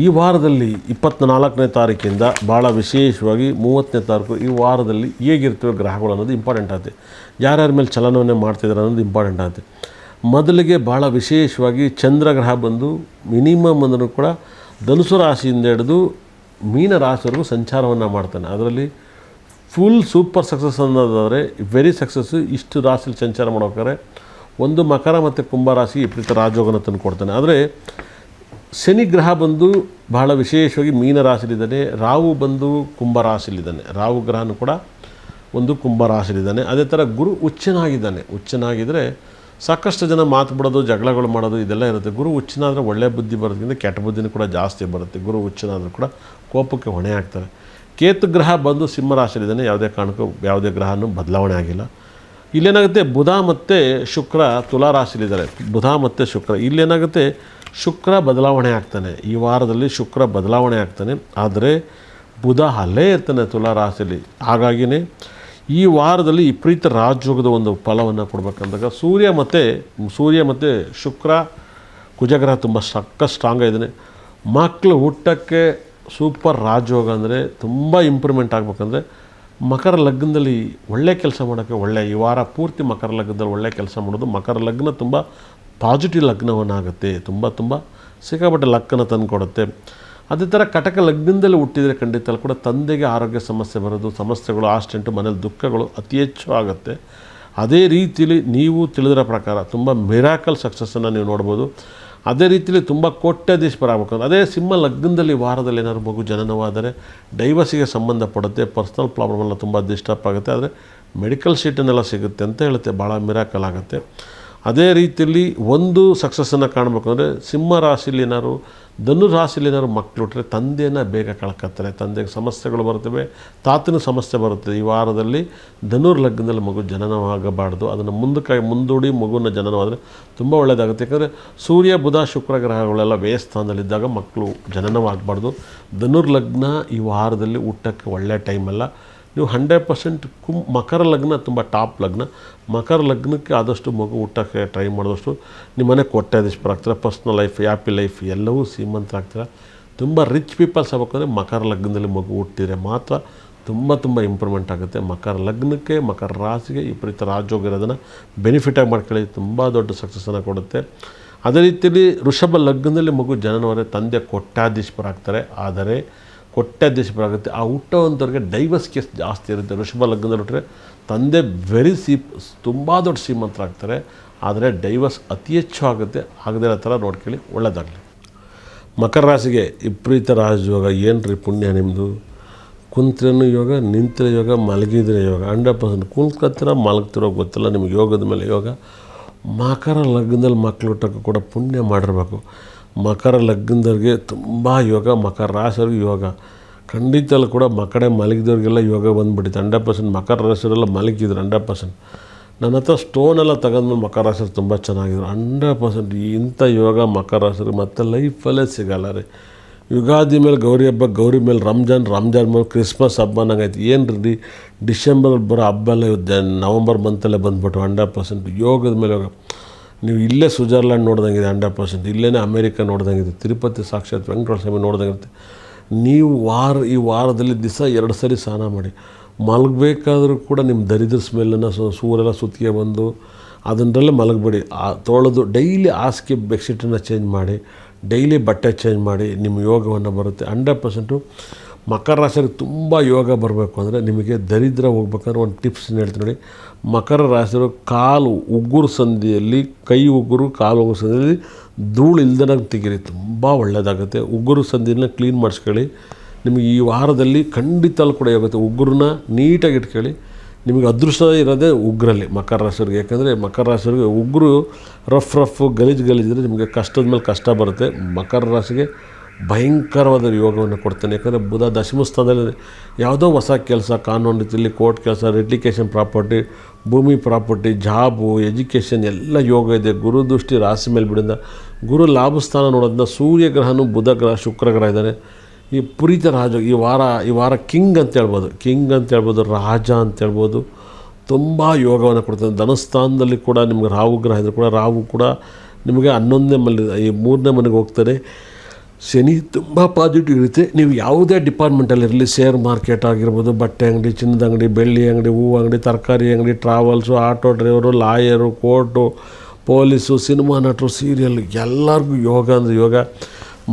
ಈ ವಾರದಲ್ಲಿ 24ನೇ ತಾರೀಕಿಂದ ಭಾಳ ವಿಶೇಷವಾಗಿ 30ನೇ ತಾರೀಕು ಈ ವಾರದಲ್ಲಿ ಹೇಗಿರ್ತವೆ ಗ್ರಹಗಳು ಅನ್ನೋದು ಇಂಪಾರ್ಟೆಂಟ್ ಆಗುತ್ತೆ. ಯಾರ್ಯಾರ ಮೇಲೆ ಚಲನವನ್ನೇ ಮಾಡ್ತಿದ್ದಾರೆ ಅನ್ನೋದು ಇಂಪಾರ್ಟೆಂಟ್ ಆಗುತ್ತೆ. ಮೊದಲಿಗೆ ಭಾಳ ವಿಶೇಷವಾಗಿ ಚಂದ್ರಗ್ರಹ ಬಂದು ಮಿನಿಮಮ್ ಅಂದರೂ ಕೂಡ ಧನುಸು ರಾಶಿಯಿಂದ ಹಿಡಿದು ಮೀನ ರಾಶಿವರೆಗೂ ಸಂಚಾರವನ್ನು ಮಾಡ್ತಾನೆ. ಅದರಲ್ಲಿ ಫುಲ್ ಸೂಪರ್ ಸಕ್ಸಸ್ ಅನ್ನೋದಾದರೆ ವೆರಿ ಸಕ್ಸಸ್ಸು ಇಷ್ಟು ರಾಶಿಲಿ ಸಂಚಾರ ಮಾಡೋಕ್ಕಾರೆ ಒಂದು ಮಕರ ಮತ್ತು ಕುಂಭರಾಶಿ ವಿಪರೀತ ರಾಜಯೋಗನ ತಂದು ಕೊಡ್ತಾನೆ. ಆದರೆ ಶನಿ ಗ್ರಹ ಬಂದು ಬಹಳ ವಿಶೇಷವಾಗಿ ಮೀನ ರಾಶಿಲಿದ್ದಾನೆ, ರಾಹು ಬಂದು ಕುಂಭರಾಶಿಲಿದ್ದಾನೆ, ರಾಹು ಗ್ರಹನೂ ಕೂಡ ಒಂದು ಕುಂಭರಾಶಿಲಿದ್ದಾನೆ. ಅದೇ ಥರ ಗುರು ಉಚ್ಚನಾಗಿದ್ದಾನೆ. ಉಚ್ಚನಾಗಿದ್ದರೆ ಸಾಕಷ್ಟು ಜನ ಮಾತು ಬಿಡೋದು, ಜಗಳಗಳು ಮಾಡೋದು ಇದೆಲ್ಲ ಇರುತ್ತೆ. ಗುರು ಉಚ್ಚನಾದರೆ ಒಳ್ಳೆಯ ಬುದ್ಧಿ ಬರೋದ್ರಿಂದ ಕೆಟ್ಟ ಬುದ್ಧಿನೂ ಕೂಡ ಜಾಸ್ತಿ ಬರುತ್ತೆ. ಗುರು ಉಚ್ಚನಾದರೂ ಕೂಡ ಕೋಪಕ್ಕೆ ಹೊಣೆ ಆಗ್ತಾರೆ. ಕೇತು ಗ್ರಹ ಬಂದು ಸಿಂಹರಾಶಿಲಿದ್ದಾನೆ, ಯಾವುದೇ ಕಾರಣಕ್ಕೂ ಯಾವುದೇ ಗ್ರಹನೂ ಬದಲಾವಣೆ ಆಗಿಲ್ಲ. ಇಲ್ಲೇನಾಗುತ್ತೆ, ಬುಧ ಮತ್ತು ಶುಕ್ರ ತುಲಾ ರಾಶಿಲಿದ್ದಾರೆ. ಬುಧ ಮತ್ತು ಶುಕ್ರ ಇಲ್ಲೇನಾಗುತ್ತೆ, ಶುಕ್ರ ಬದಲಾವಣೆ ಆಗ್ತಾನೆ. ಈ ವಾರದಲ್ಲಿ ಶುಕ್ರ ಬದಲಾವಣೆ ಆಗ್ತಾನೆ, ಆದರೆ ಬುಧ ಅಲ್ಲೇ ಇರ್ತಾನೆ ತುಲಾ ರಾಶಿಯಲ್ಲಿ. ಹಾಗಾಗಿಯೇ ಈ ವಾರದಲ್ಲಿ ವಿಪರೀತ ರಾಜಯೋಗದ ಒಂದು ಫಲವನ್ನು ಕೊಡಬೇಕಂದಾಗ ಸೂರ್ಯ ಮತ್ತು ಶುಕ್ರ ಕುಜಗ್ರಹ ತುಂಬ ಸ್ಟ್ರಾಂಗ್ ಆಗಿದ್ದಾನೆ. ಮಕ್ಕಳು ಹುಟ್ಟಕ್ಕೆ ಸೂಪರ್ ರಾಜಯೋಗ ಅಂದರೆ ತುಂಬ ಇಂಪ್ರೂವ್ಮೆಂಟ್ ಆಗಬೇಕಂದ್ರೆ ಮಕರ ಲಗ್ನದಲ್ಲಿ ಒಳ್ಳೆ ಕೆಲಸ ಮಾಡೋಕ್ಕೆ ಈ ವಾರ ಪೂರ್ತಿ ಮಕರ ಲಗ್ನದಲ್ಲಿ ಒಳ್ಳೆ ಕೆಲಸ ಮಾಡೋದು. ಮಕರ ಲಗ್ನ ತುಂಬ ಪಾಸಿಟಿವ್ ಲಗ್ನವನ್ನಾಗುತ್ತೆ, ತುಂಬ ಸಿಕ್ಕಾಪಟ್ಟೆ ಲಕ್ಕನ್ನು ತಂದು ಕೊಡುತ್ತೆ. ಅದೇ ಥರ ಕಟಕ ಲಗ್ನದಲ್ಲಿ ಹುಟ್ಟಿದರೆ ಖಂಡಿತ ಕೂಡ ತಂದೆಗೆ ಆರೋಗ್ಯ ಸಮಸ್ಯೆ ಬರೋದು, ಸಮಸ್ಯೆಗಳು, ಆಸ್ಟೆಂಟು, ಮನೇಲಿ ದುಃಖಗಳು ಅತಿ ಹೆಚ್ಚು ಆಗುತ್ತೆ. ಅದೇ ರೀತಿಯಲ್ಲಿ ನೀವು ತಿಳಿದಿರೋ ಪ್ರಕಾರ ತುಂಬ ಮಿರಾಕಲ್ ಸಕ್ಸಸ್ಸನ್ನು ನೀವು ನೋಡ್ಬೋದು. ಅದೇ ರೀತಿಯಲ್ಲಿ ತುಂಬ ಕೋಟ್ಯಾಧೀಶ್ವರ ಆಗಬೇಕು. ಅದೇ ಸಿಂಹ ಲಗ್ನದಲ್ಲಿ ವಾರದಲ್ಲಿ ಏನಾದ್ರು ಮಗು ಜನನವಾದರೆ ಡೈವರ್ಸಿಗೆ ಸಂಬಂಧಪಡುತ್ತೆ, ಪರ್ಸ್ನಲ್ ಪ್ರಾಬ್ಲಮ್ ಎಲ್ಲ ತುಂಬ ಡಿಸ್ಟರ್ಬ್ ಆಗುತ್ತೆ. ಆದರೆ ಮೆಡಿಕಲ್ ಶೀಟನ್ನೆಲ್ಲ ಸಿಗುತ್ತೆ ಅಂತ ಹೇಳುತ್ತೆ, ಭಾಳ ಮಿರಾಕಲ್ ಆಗುತ್ತೆ. ಅದೇ ರೀತಿಯಲ್ಲಿ ಒಂದು ಸಕ್ಸಸ್ಸನ್ನು ಕಾಣಬೇಕು ಅಂದರೆ ಸಿಂಹ ರಾಶಿಯಲ್ಲಿ ಏನಾದ್ರು, ಧನು ರಾಶಿಯಲ್ಲಿ ಏನಾದ್ರು ಮಕ್ಕಳು ಹುಟ್ಟರೆ ತಂದೆಯನ್ನು ಬೇಗ ಕಳ್ಕೊತಾರೆ, ತಂದೆಗೆ ಸಮಸ್ಯೆಗಳು ಬರ್ತವೆ, ತಾತನ ಸಮಸ್ಯೆ ಬರುತ್ತೆ. ಈ ವಾರದಲ್ಲಿ ಧನುರ್ ಲಗ್ನದಲ್ಲಿ ಮಗು ಜನನವಾಗಬಾರ್ದು, ಅದನ್ನು ಮುಂದೂಡಿ ಮಗುವಿನ ಜನನವಾದರೆ ತುಂಬ ಒಳ್ಳೆಯದಾಗುತ್ತೆ. ಯಾಕಂದರೆ ಸೂರ್ಯ ಬುಧ ಶುಕ್ರ ಗ್ರಹಗಳೆಲ್ಲ ವ್ಯಯಸ್ಥಾನದಲ್ಲಿದ್ದಾಗ ಮಕ್ಕಳು ಜನನವಾಗಬಾರ್ದು. ಧನುರ್ ಲಗ್ನ ಈ ವಾರದಲ್ಲಿ ಹುಟ್ಟಕ್ಕೆ ಒಳ್ಳೆಯ ಟೈಮಲ್ಲ. ನೀವು 100% ಮಕರ ಲಗ್ನ ತುಂಬ ಟಾಪ್ ಲಗ್ನ. ಮಕರ ಲಗ್ನಕ್ಕೆ ಆದಷ್ಟು ಮಗು ಹುಟ್ಟಕ್ಕೆ ಟ್ರೈ ಮಾಡಿದಷ್ಟು ನಿಮ್ಮ ಮನೆ ಕೋಟ್ಯಾಧೀಶ್ವರಾಗ್ತಾರೆ, ಪರ್ಸ್ನಲ್ ಲೈಫ್, ಹ್ಯಾಪಿ ಲೈಫ್ ಎಲ್ಲವೂ ಶ್ರೀಮಂತರಾಗ್ತಾರೆ. ತುಂಬ ರಿಚ್ ಪೀಪಲ್ಸ್ ಆಗಬೇಕಂದ್ರೆ ಮಕರ ಲಗ್ನದಲ್ಲಿ ಮಗು ಹುಟ್ಟಿದರೆ ಮಾತ್ರ ತುಂಬ ಇಂಪ್ರೂವ್ಮೆಂಟ್ ಆಗುತ್ತೆ. ಮಕರ ಲಗ್ನಕ್ಕೆ, ಮಕರ ರಾಶಿಗೆ ವಿಪರೀತ ರಾಜಯೋಗ ಇರೋದನ್ನು ಬೆನಿಫಿಟಾಗಿ ಮಾಡ್ಕೊಳ್ಳಿ, ತುಂಬ ದೊಡ್ಡ ಸಕ್ಸಸ್ಸನ್ನು ಕೊಡುತ್ತೆ. ಅದೇ ರೀತಿಯಲ್ಲಿ ವೃಷಭ ಲಗ್ನದಲ್ಲಿ ಮಗು ಜನನವಾದರೆ ತಂದೆ ಕೋಟ್ಯಾಧೀಶ್ವರಾಗ್ತಾರೆ, ಆದರೆ ಕೋಟ್ಯಾಧೀಶ್ವರಾಗುತ್ತೆ. ಆ ಹುಟ್ಟೋವಂಥವ್ರಿಗೆ ಡೈವರ್ಸ್ ಕೇಸ್ ಜಾಸ್ತಿ ಇರುತ್ತೆ. ವೃಷಭ ಲಗ್ನದಲ್ಲಿ ಹುಟ್ಟರೆ ತಂದೆ ತುಂಬ ದೊಡ್ಡ ಶ್ರೀಮಂತರಾಗ್ತಾರೆ, ಆದರೆ ಡೈವರ್ಸ್ ಅತಿ ಹೆಚ್ಚು ಆಗುತ್ತೆ. ಆಗದೇ ಇರೋ ಥರ ನೋಡ್ಕೊಳ್ಳಿ, ಒಳ್ಳೆಯದಾಗಲಿ. ಮಕರ ರಾಶಿಗೆ ವಿಪರೀತ ರಾಜಯೋಗ. ಏನು ರೀ ಪುಣ್ಯ ನಿಮ್ಮದು, ಕುಂತ್ರೇನು ಯೋಗ, ನಿಂತರೆ ಯೋಗ, ಮಲಗಿದ್ರೆ ಯೋಗ. 100% ಕುಂತ್ಕೊತೀರ ಮಲಗ್ತಿರೋ ಗೊತ್ತಿಲ್ಲ, ನಿಮ್ಗೆ ಯೋಗದ ಮೇಲೆ ಯೋಗ. ಮಕರ ಲಗ್ನದಲ್ಲಿ ಮಕ್ಕಳು ಹುಟ್ಟೋಕ್ಕೂ ಕೂಡ ಪುಣ್ಯ ಮಾಡಿರ್ಬೇಕು. ಮಕರ ಲಗ್ನದವ್ರಿಗೆ ತುಂಬ ಯೋಗ, ಮಕರ ರಾಶಿಯವ್ರಿಗೆ ಯೋಗ ಖಂಡಿತ ಕೂಡ. ಮಕ್ಕಳೇ ಮಲಗಿದವ್ರಿಗೆಲ್ಲ ಯೋಗ ಬಂದುಬಿಟ್ಟಿತ್ತು 100%. ಮಕರ ರಾಶಿಯವರೆಲ್ಲ ಮಲಗಿದ್ರು 100%. ನನ್ನ ಹತ್ರ ಸ್ಟೋನೆಲ್ಲ ತಗೊಂಡ್ಮೇಲೆ ಮಕರ ರಾಶಿಯವ್ರು ತುಂಬ ಚೆನ್ನಾಗಿದ್ರು 100%. ಇಂಥ ಯೋಗ ಮಕರ ರಾಶಿಯವ್ರಿಗೆ ಮತ್ತೆ ಲೈಫಲ್ಲೇ ಸಿಗಲ್ಲ ರೀ. ಯುಗಾದಿ ಮೇಲೆ ಗೌರಿ ಹಬ್ಬ, ಗೌರಿ ಮೇಲೆ ರಂಜಾನ್ ಮೇಲೆ ಕ್ರಿಸ್ಮಸ್ ಹಬ್ಬ ಅನ್ನಂಗಾಯ್ತು. ಏನು ರೀ ಡಿಸೆಂಬರಲ್ಲಿ ಬರೋ ಹಬ್ಬ ಎಲ್ಲ ನವಂಬರ್ ಮಂತಲ್ಲೇ ಬಂದುಬಿಟ್ಟು 100% ಯೋಗದ ಮೇಲೆ ಯೋಗ. ನೀವು ಇಲ್ಲೇ ಸ್ವಿಟ್ಜರ್ಲ್ಯಾಂಡ್ ನೋಡ್ದಂಗಿದೆ 100%, ಇಲ್ಲೇ ಅಮೇರಿಕ ನೋಡ್ದಂಗಿದೆ, ತಿರುಪತಿ ಸಾಕ್ಷಾತ್ ವೆಂಕಟೇಶ್ವರ ಸ್ವಾಮಿ ನೋಡ್ದಂಗಿರುತ್ತೆ. ನೀವು ಈ ವಾರದಲ್ಲಿ ದಿವಸ 2 ಸರಿ ಸ್ನಾನ ಮಾಡಿ. ಮಲಗಬೇಕಾದ್ರೂ ಕೂಡ ನಿಮ್ಮ ದರಿದ್ರ ಸ್ಮೆಲ್ಲನ್ನು ಸೂರೆಲ್ಲ ಸುತ್ತಿಗೆ ಬಂದು ಅದರಲ್ಲೇ ಮಲಗಬೇಡಿ. ತೊಳೆದು ಡೈಲಿ ಹಾಸಿಗೆ ಬೆಡ್ಶೀಟನ್ನು ಚೇಂಜ್ ಮಾಡಿ, ಡೈಲಿ ಬಟ್ಟೆ ಚೇಂಜ್ ಮಾಡಿ, ನಿಮ್ಮ ಯೋಗವನ್ನು ಬರುತ್ತೆ 100%. ಮಕರ ರಾಶಿಯವ್ರಿಗೆ ತುಂಬ ಯೋಗ ಬರಬೇಕು ಅಂದರೆ ನಿಮಗೆ ದರಿದ್ರ ಹೋಗ್ಬೇಕಾದ್ರೆ ಒಂದು ಟಿಪ್ಸ್ ಹೇಳ್ತೀನಿ ನೋಡಿ. ಮಕರ ರಾಶಿಯವರು ಕಾಲು ಉಗುರು ಸಂಧಿಯಲ್ಲಿ, ಕೈ ಉಗುರು ಕಾಲು ಉಗುರು ಸಂಧಿಯಲ್ಲಿ ಧೂಳು ಇಲ್ದಂಗೆ ತೆಗೀರಿ, ತುಂಬ ಒಳ್ಳೆಯದಾಗುತ್ತೆ. ಉಗುರು ಸಂಧಿನ ಕ್ಲೀನ್ ಮಾಡಿಸ್ಕೊಳ್ಳಿ. ನಿಮಗೆ ಈ ವಾರದಲ್ಲಿ ಖಂಡಿತ ಕೂಡ ಆಗುತ್ತೆ. ಉಗುರನ್ನ ನೀಟಾಗಿ ಇಟ್ಕೊಳ್ಳಿ. ನಿಮಗೆ ಅದೃಷ್ಟ ಇರೋದೇ ಉಗುರಲ್ಲಿ ಮಕರ ರಾಶಿಯವ್ರಿಗೆ. ಯಾಕಂದರೆ ಮಕರ ರಾಶಿಯವ್ರಿಗೆ ಉಗುರು ರಫ್ ಗಲೀಜಿದ್ರೆ ನಿಮಗೆ ಕಷ್ಟದ ಮೇಲೆ ಕಷ್ಟ ಬರುತ್ತೆ. ಮಕರ ರಾಶಿಗೆ ಭಯಂಕರವಾದ ಯೋಗವನ್ನು ಕೊಡ್ತಾನೆ. ಯಾಕಂದರೆ ಬುಧ ದಶಮ ಸ್ಥಾನದಲ್ಲಿ ಯಾವುದೋ ಹೊಸ ಕೆಲಸ, ಕಾನೂನು ರೀತಿಯಲ್ಲಿ ಕೋರ್ಟ್ ಕೆಲಸ, ಲಿಟಿಗೇಷನ್ ಪ್ರಾಪರ್ಟಿ, ಭೂಮಿ ಪ್ರಾಪರ್ಟಿ, ಜಾಬು, ಎಜುಕೇಷನ್ ಎಲ್ಲ ಯೋಗ ಇದೆ. ಗುರು ದೃಷ್ಟಿ ರಾಶಿ ಮೇಲೆ ಬಿಡಿಂದ ಗುರು ಲಾಭಸ್ಥಾನ ನೋಡೋದನ್ನ ಸೂರ್ಯ ಗ್ರಹನೂ ಬುಧ ಗ್ರಹ ಶುಕ್ರ ಗ್ರಹ ಇದ್ದಾರೆ. ಈ ಪುರಿತ ರಾಜ ಈ ವಾರ ಕಿಂಗ್ ಅಂತ ಹೇಳ್ಬೋದು, ರಾಜ ಅಂತ ಹೇಳ್ಬೋದು. ತುಂಬ ಯೋಗವನ್ನು ಕೊಡ್ತಾನೆ. ಧನಸ್ಥಾನದಲ್ಲಿ ಕೂಡ ನಿಮಗೆ ರಾಹು ಗ್ರಹ ಇದ್ದರೂ ಕೂಡ ರಾಹು ಕೂಡ ನಿಮಗೆ 11ನೇ ಮನೆ, ಈ 3ನೇ ಮನೆಗೆ ಹೋಗ್ತಾರೆ. ಶನಿ ತುಂಬ ಪಾಸಿಟಿವ್ ಇರುತ್ತೆ. ನೀವು ಯಾವುದೇ ಡಿಪಾರ್ಟ್ಮೆಂಟಲ್ಲಿರಲಿ, ಶೇರ್ ಮಾರ್ಕೆಟ್ ಆಗಿರ್ಬೋದು, ಬಟ್ಟೆ ಅಂಗಡಿ, ಚಿನ್ನದ ಅಂಗಡಿ, ಬೆಳ್ಳಿ ಅಂಗಡಿ, ಹೂವು ಅಂಗಡಿ, ತರಕಾರಿ ಅಂಗಡಿ, travels, auto driver, lawyer, court, police, cinema ನಟರು, ಸೀರಿಯಲ್, ಎಲ್ಲರಿಗೂ ಯೋಗ ಅಂದರೆ ಯೋಗ.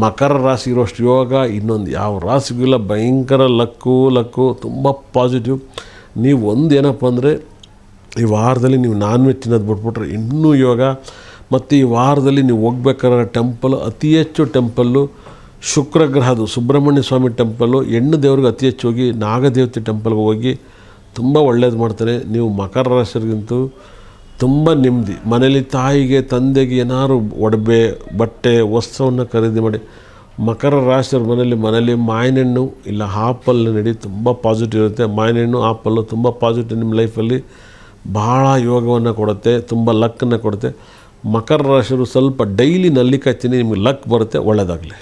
ಮಕರ ರಾಶಿ ಇರೋಷ್ಟು ಯೋಗ ಇನ್ನೊಂದು ಯಾವ ರಾಶಿಗೂ ಇಲ್ಲ. ಭಯಂಕರ ಲಕ್ಕು ತುಂಬ ಪಾಸಿಟಿವ್. ನೀವು ಒಂದೇನಪ್ಪ ಅಂದರೆ ಈ ವಾರದಲ್ಲಿ ನೀವು ನಾನ್ ವೆಜ್ ತಿನ್ನೋದು ಬಿಟ್ಬಿಟ್ರೆ ಇನ್ನೂ ಯೋಗ. ಮತ್ತು ಈ ವಾರದಲ್ಲಿ ನೀವು ಹೋಗ್ಬೇಕಾದ್ರೆ ಟೆಂಪಲ್, ಅತಿ ಹೆಚ್ಚು ಟೆಂಪಲ್ಲು ಶುಕ್ರಗ್ರಹದು ಸುಬ್ರಹ್ಮಣ್ಯ ಸ್ವಾಮಿ ಟೆಂಪಲ್ಲು, ಹೆಣ್ಣು ದೇವ್ರಿಗೆ ಅತಿ ಹೆಚ್ಚು ಹೋಗಿ, ನಾಗದೇವತೆ ಟೆಂಪಲ್ಗೆ ಹೋಗಿ ತುಂಬ ಒಳ್ಳೇದು ಮಾಡ್ತಾರೆ. ನೀವು ಮಕರ ರಾಶಿಯರಿಗಂತೂ ತುಂಬ ನೆಮ್ಮದಿ. ಮನೇಲಿ ತಾಯಿಗೆ ತಂದೆಗೆ ಏನಾದ್ರು ಒಡವೆ, ಬಟ್ಟೆ, ವಸ್ತ್ರವನ್ನು ಖರೀದಿ ಮಾಡಿ. ಮಕರ ರಾಶಿಯವ್ರ ಮನೇಲಿ ಮಾವಿನಹಣ್ಣು ಇಲ್ಲ ಆಪಲ್ ನಡಿ ತುಂಬ ಪಾಸಿಟಿವ್ ಇರುತ್ತೆ. ಮಾವಿನಹಣ್ಣು, ಆಪಲ್ಲು ತುಂಬ ಪಾಸಿಟಿವ್ ನಿಮ್ಮ ಲೈಫಲ್ಲಿ ಭಾಳ ಯೋಗವನ್ನು ಕೊಡುತ್ತೆ, ತುಂಬ ಲಕ್ಕನ್ನು ಕೊಡುತ್ತೆ. ಮಕರ ರಾಶಿಯವರು ಸ್ವಲ್ಪ ಡೈಲಿ ನಲ್ಲಿಕಾಯಿ ತಿನ್ನಿ, ನಿಮಗೆ ಲಕ್ ಬರುತ್ತೆ. ಒಳ್ಳೆಯದಾಗಲಿ.